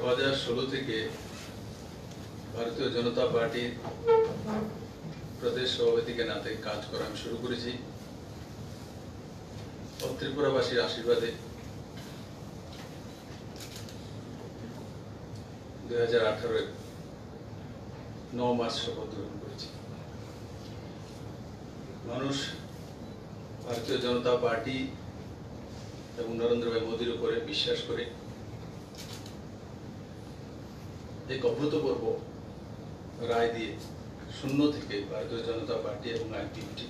2016 থেকে ভারতীয় জনতা পার্টির প্রদেশ সভাপতিকে নাতে কাজ করা আমি শুরু করেছি। ত্রিপুরাবাসীর আশীর্বাদে 2018 9 মার্চ শপথ গ্রহণ করেছি। মানুষ ভারতীয় জনতা পার্টি এবং নরেন্দ্র ভাই মোদীর উপরে বিশ্বাস করে এক অভূতপূর্ব রায় দিয়ে শূন্য থেকে ভারতীয় জনতা পার্টি এবং আইপিএফটি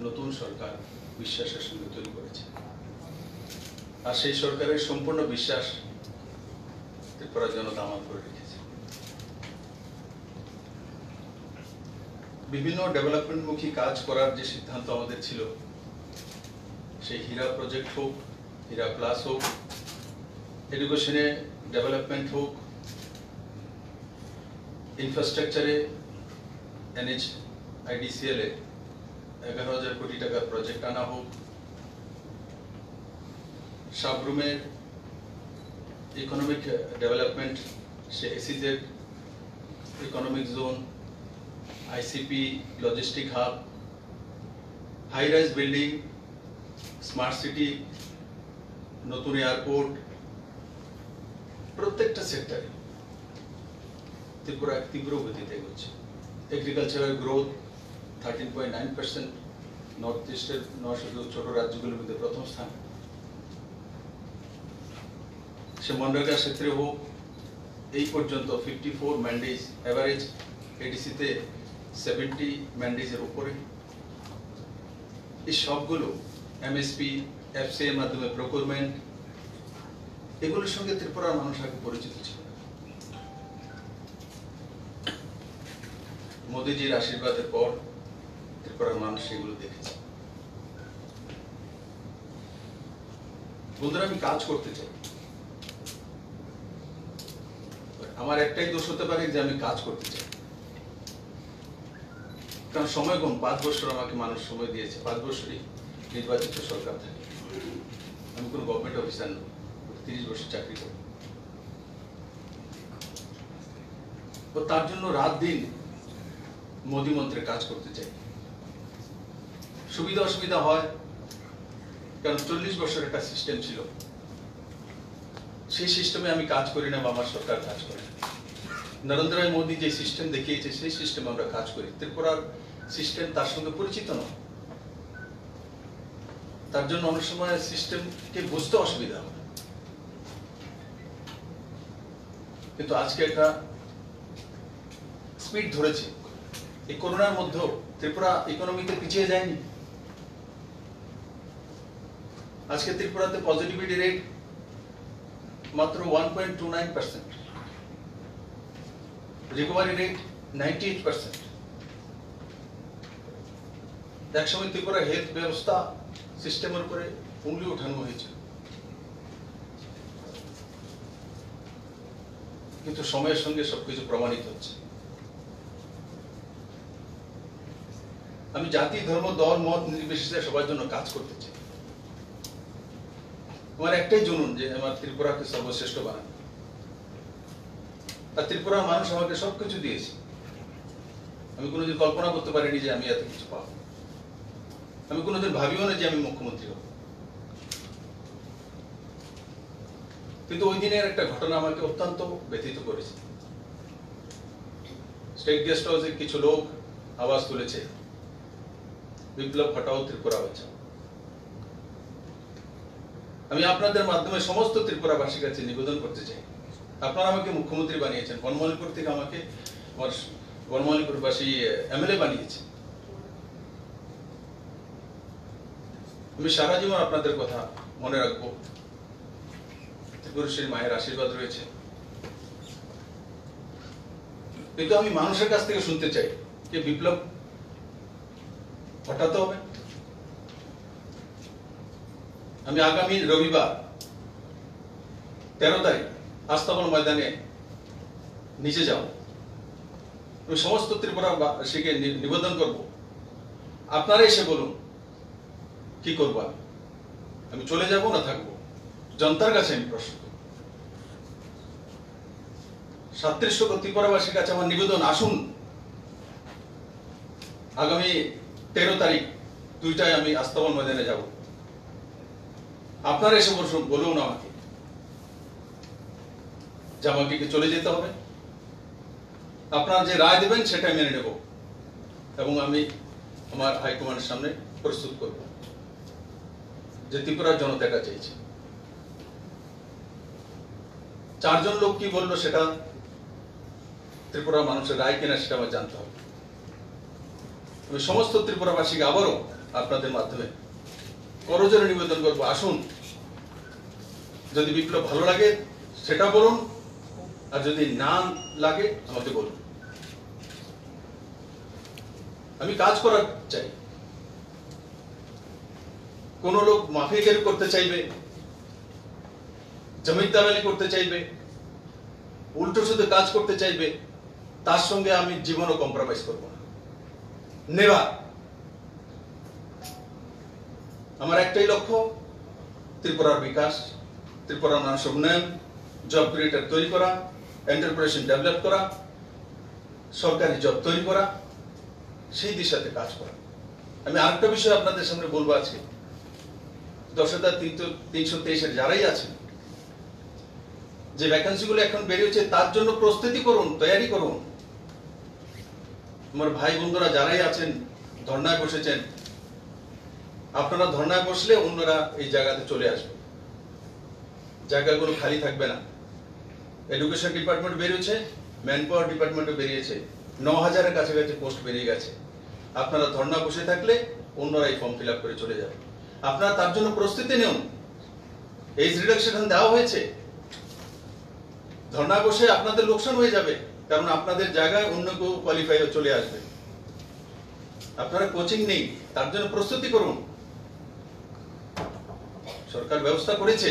নতুন সরকার বিশ্বাসের সঙ্গে তৈরি করেছে। আর সেই সরকারের সম্পূর্ণ বিশ্বাস ত্রিপুরা জনতা আমার করে রেখেছে। বিভিন্ন ডেভেলপমেন্টমুখী কাজ করার যে সিদ্ধান্ত আমাদের ছিল, সেই হীরা প্রজেক্ট হোক, হীরা প্লাস হোক, এডুকেশনে ডেভেলপমেন্ট হোক, ইনফ্রাস্ট্রাকচারে NHIDCL এ 11,000 কোটি টাকার প্রজেক্ট আনা হোক, সাবরুমের ইকোনমিক ডেভেলপমেন্ট, সে SEZ economic zone, ICP logistic hub, high rise building, smart city, নতুন এয়ারপোর্ট, প্রত্যেকটা সেক্টরে ত্রিপুরা এক তীব্র গতিতে এগোচ্ছে। এগ্রিকালচারাল গ্রোথ 13.9%, নর্থ ইস্টের শুধু ছোট রাজ্যগুলোর মধ্যে প্রথম স্থান। সে মনরেগা ক্ষেত্রে হোক, এই পর্যন্ত 54 ম্যান্ডেজ, এভারেজ ADC-তে 70 ম্যান্ডেজের উপরে। এই সবগুলো MSP, FCA এর মাধ্যমে প্রকিউরমেন্ট, এগুলোর সঙ্গে ত্রিপুরার মানুষ আগে পরিচিত ছিল। মোদীজির আশীর্বাদের পর ত্রিপুরার মানুষ সেগুলো দেখেছে। বন্ধুরা, আমি কাজ করতে চাই। আমার একটাই দোষ হতে পারে যে আমি কাজ করতে চাই, কারণ সময় কম। 5 বছর আমাকে মানুষ সময় দিয়েছে। 5 বছরই নির্বাচিত সরকার থাকে। আমি কোনো গভর্নমেন্ট অফিসার নই, 30 বছর চাকরি করি। তো তার জন্য রাত দিন মোদী মন্ত্রে কাজ করতে চাই। সুবিধা অসুবিধা হয়, কারণ 40 বছর একটা সিস্টেম ছিল, সেই সিস্টেমে আমি কাজ করি না বা আমার সরকার কাজ করে। নরেন্দ্র ভাই মোদী যে সিস্টেম দেখিয়েছে সেই সিস্টেমে আমরা কাজ করি। ত্রিপুরার সিস্টেম তার সঙ্গে পরিচিত নয়, তার জন্য অনেক সময় সিস্টেমকে বুঝতে অসুবিধা হয়। কিন্তু আজকে একটা স্পিড ধরেছে। এই করোনার মধ্যেও ত্রিপুরা ইকোনমিতে পিছিয়ে যায়নি। আজকে ত্রিপুরাতে পজিটিভিটি রেট মাত্র 1.29%, রিকভারি রেট 98%। একসময় ত্রিপুরা হেলথ ব্যবস্থা সিস্টেমের উপরে উঙ্গলি উঠানো হয়েছে, কিন্তু সময়ের সঙ্গে সবকিছু প্রমাণিত হচ্ছে। আমি জাতি, ধর্ম, দল, মত নির্বিশেষে সবার জন্য কাজ করতে চাই। আমার একটাই জুনুন যে আমার ত্রিপুরাকে সর্বশ্রেষ্ঠ বানানো। আর ত্রিপুরার মানুষ আমাকে সবকিছু দিয়েছে। আমি কোনোদিন কল্পনা করতে পারিনি যে আমি এত কিছু পাবো। আমি কোনোদিন ভাবিও না যে আমি মুখ্যমন্ত্রী হব। কিন্তু ওই দিনের একটা ঘটনা আমাকে অত্যন্ত ব্যথিত করেছে। স্টেট গেস্ট হাউসে কিছু লোক আওয়াজ তুলেছে, বিপ্লব হটাও, ত্রিপুরা বাঁচাও। আমি আপনাদের মাধ্যমে সমস্ত ত্রিপুরাবাসীর কাছে নিবেদন করতে চাই, আপনারা আমাকে মুখ্যমন্ত্রী বানিয়েছেন, বনমালীপুর থেকে আমাকে আমার বনমালীপুরবাসী MLA বানিয়েছে। আমি সারা জীবন আপনাদের কথা মনে রাখবো। ত্রিপুরেশ্বরী মায়ের আশীর্বাদ রয়েছে। কিন্তু আমি মানুষের কাছ থেকে শুনতে চাই যে বিপ্লব হটাতে হবে। আমি আগামী রবিবার 13 তারিখ আস্তাবল ময়দানে নিচে যাব। আমি সমস্ত ত্রিপুরাবাসীকে নিবেদন করব, আপনারা এসে বলুন কি করব। আমি চলে যাব না থাকবো, জনতার কাছে আমি প্রশ্ন করব। 37 ত্রিপুরাবাসীর কাছে আমার নিবেদন, আসুন আগামী 13 তারিখ 2টায় আমি আস্তাবল ময়দানে যাব। আপনারা এসে বলুন আমাকে যে আমাকে কি চলে যেতে হবে। আপনারা যে রায় দেবেন সেটাই মেনে নেব এবং আমি আমার হাইকমান্ডের সামনে প্রস্তুত করব যে ত্রিপুরার জনতা এটা চাইছে। 4 জন লোক কি বললো সেটা ত্রিপুরা মানুষের রায় কিনা সেটা আমার জানতে হবে। আমি সমস্ত ত্রিপুরাবাসীকে আবারও আপনাদের মাধ্যমে করজোড়ে নিবেদন করবো, আসুন, যদি বিপ্লব ভালো লাগে সেটা বলুন, আর যদি না লাগে আমাকে বলুন। আমি কাজ করার চাই। কোন লোক মাফিয়াগিরি করতে চাইবে, জমির দালালি করতে চাইবে, উল্টো শুধু কাজ করতে চাইবে, তার সঙ্গে আমি জীবনও কম্প্রোমাইজ করব না, নেভার। আমার একটাই লক্ষ্য, ত্রিপুরার বিকাশ, ত্রিপুরার মানুষের উন্নয়ন, জব ক্রিয়েটার তৈরি করা, এন্টারপ্রেনারশিপ ডেভেলপ করা, সরকারি জব তৈরি করা, সেই দিশাতে কাজ করা। আমি আরেকটা বিষয় আপনাদের সামনে বলবো, আজকে 10,323 যারাই আছেন, যে ভ্যাকেন্সিগুলো এখন বেরিয়েছে তার জন্য প্রস্তুতি করুন, তৈরি করুন। আমার ভাই বন্ধুরা যারাই আছেন ধর্নায় বসেছেন, আপনারা ধর্নায় বসলে অন্যরা এই জায়গাতে চলে আসবে, জায়গাগুলো খালি থাকবে না। এডুকেশন ডিপার্টমেন্ট বেরিয়েছে, ম্যান পাওয়ার ডিপার্টমেন্টও বেরিয়েছে, 9,000-এর কাছাকাছি পোস্ট বেরিয়ে গেছে। আপনারা ধর্না বসে থাকলে অন্যরা এই ফর্ম ফিল আপ করে চলে যাবে। আপনারা তার জন্য প্রস্তুতি নিন। এজ রিডাকশন দেওয়া হয়েছে, ধর্না বসে আপনাদের লোকসান হয়ে যাবে, কারণ আপনাদের জায়গায় অন্য কেউ কোয়ালিফাই চলে আসবে। আপনারা কোচিং নেই, তার জন্য প্রস্তুতি করুন। সরকার ব্যবস্থা করেছে,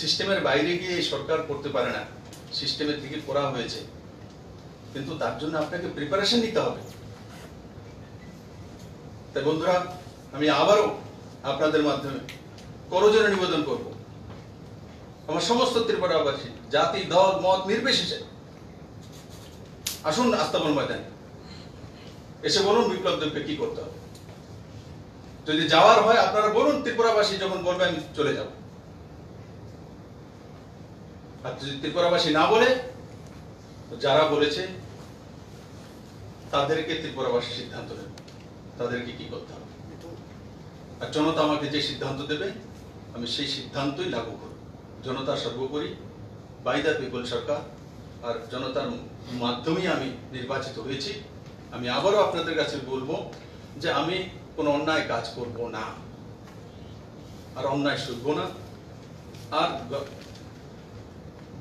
সিস্টেমের বাইরে গিয়ে সরকার করতে পারে না, সিস্টেমের থেকে করা হয়েছে, কিন্তু তার জন্য আপনাকে প্রিপারেশন নিতে হবে। তাই বন্ধুরা, আমি আবারও আপনাদের মাধ্যমে করজোড়ে নিবেদন করব, আমার সমস্ত ত্রিপুরাবাসী, জাতি, দল, মত নির্বিশেষে আসুন আস্তাবল ময়দানে, এসে বলুন বিপ্লব দেবকে কি করতে হবে। যদি যাওয়ার হয় আপনারা বলুন, ত্রিপুরাবাসী যখন বলবে আমি চলে যাব। আর যদি ত্রিপুরাবাসী না বলে, যারা বলেছে তাদেরকে ত্রিপুরাবাসী সিদ্ধান্ত নেবে তাদেরকে কি করতে হবে। আর জনতা আমাকে যে সিদ্ধান্ত দেবে আমি সেই সিদ্ধান্তই লাগু করব। জনতা সর্বোপরি, বাই দ্য পিপল সরকার, আর জনতার মাধ্যমেই আমি নির্বাচিত হয়েছি। আমি আবারও আপনাদের কাছে বলবো যে আমি কোনো অন্যায় কাজ করব না, আর অন্যায় শুনব না। আর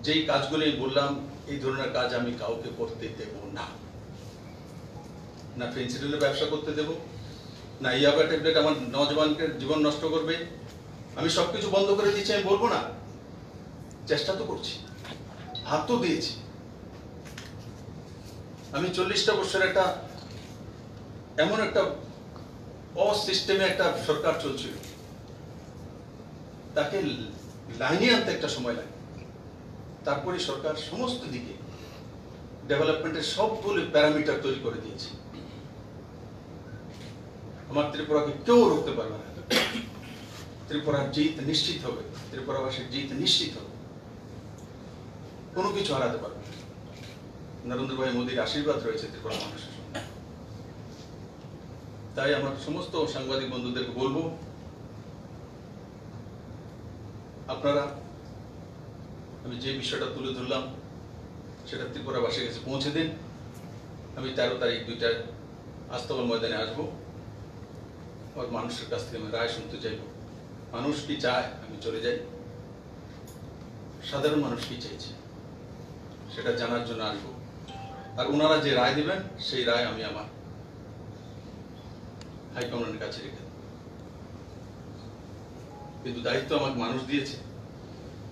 যেই কাজগুলি বললাম, এই ধরনের কাজ আমি কাউকে করতে দেব না। না ফেন্সিডিলের ব্যবসা করতে দেব, না ইয়াবা ট্যাবলেট আমার নজওয়ানকে জীবন নষ্ট করবে। আমি সবকিছু বন্ধ করে দিচ্ছি আমি বলবো না, চেষ্টা তো করছি, হাত তো দিয়েছি। আমি 40টা বছর একটা এমন একটা অসিস্টেমে একটা সরকার চলছিল, তাকে লাইনে আনতে একটা সময় লাগে। তারপরে সরকার সমস্ত দিকে ডেভেলপমেন্টের সবগুলো প্যারামিটার তৈরি করে দিয়েছে। আমার ত্রিপুরাকে কেউ রুখতে পারবে না। ত্রিপুরার জিত নিশ্চিত হবে, ত্রিপুরাবাসীর জিত নিশ্চিত হবে, কোনো কিছু হারাতে পারবে না। নরেন্দ্র ভাই মোদীর আশীর্বাদ রয়েছে ত্রিপুরা মানুষের সঙ্গে। তাই আমার সমস্ত সাংবাদিক বন্ধুদেরকে বলবো, আপনারা আমি যে বিষয়টা তুলে ধরলাম সেটা ত্রিপুরাবাসীর কাছে পৌঁছে দিন। আমি 13 তারিখ 2টায় আস্তাবল ময়দানে আসবো, আর মানুষের কাছ থেকে আমি রায় শুনতে চাইব। মানুষ কি চায় আমি চলে যাই, সাধারণ মানুষ কি চাইছে সেটা জানার জন্য আসবো। আর ওনারা যে রায় দিবেন সেই রায় আমি আমার হাইকমান্ডের কাছে রেখে দেব। কিন্তু দায়িত্ব আমাকে মানুষ দিয়েছে,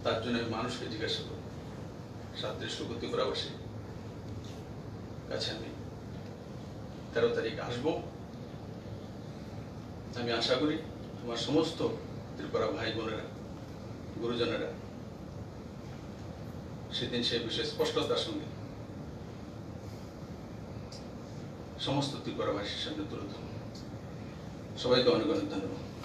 তার জন্য আমি মানুষকে জিজ্ঞাসা করব। 37 ত্রিপুরাবাসী কাছে আমি 13 তারিখ আসবো। আমি আশা করি আমার সমস্ত ত্রিপুরা ভাই বোনেরা, গুরুজনেরা সেদিন সেই বিষয়ে স্পষ্টতার সঙ্গে সমস্ত ত্রিপুরাবাসীর সামনে তুলে ধরুন। সবাইকে অনেক অনেক ধন্যবাদ।